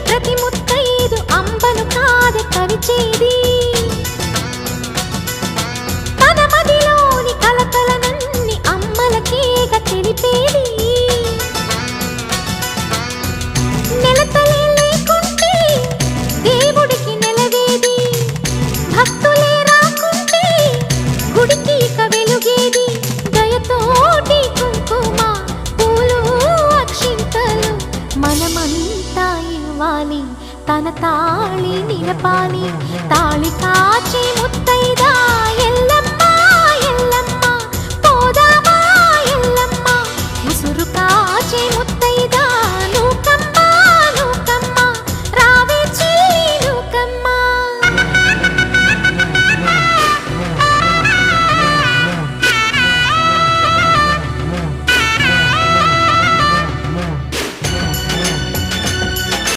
ప్రతి ముత్తైదు అంబను కాదే కవిచేది తన మదిలోని కలకలనన్ని అమ్మలకేగ తెలిపేది నెలతలే లేకుంటే దేవుడికి నెలవేది భక్తులే రాకుంటే గుడికి ఇక వెలుగేది దయతోటి కుంకుమ పూలు అక్షింతలు మనమంతా ఇవ్వాలి తన తాళి నిలపాలి తాళి కాచి ముత్తైదా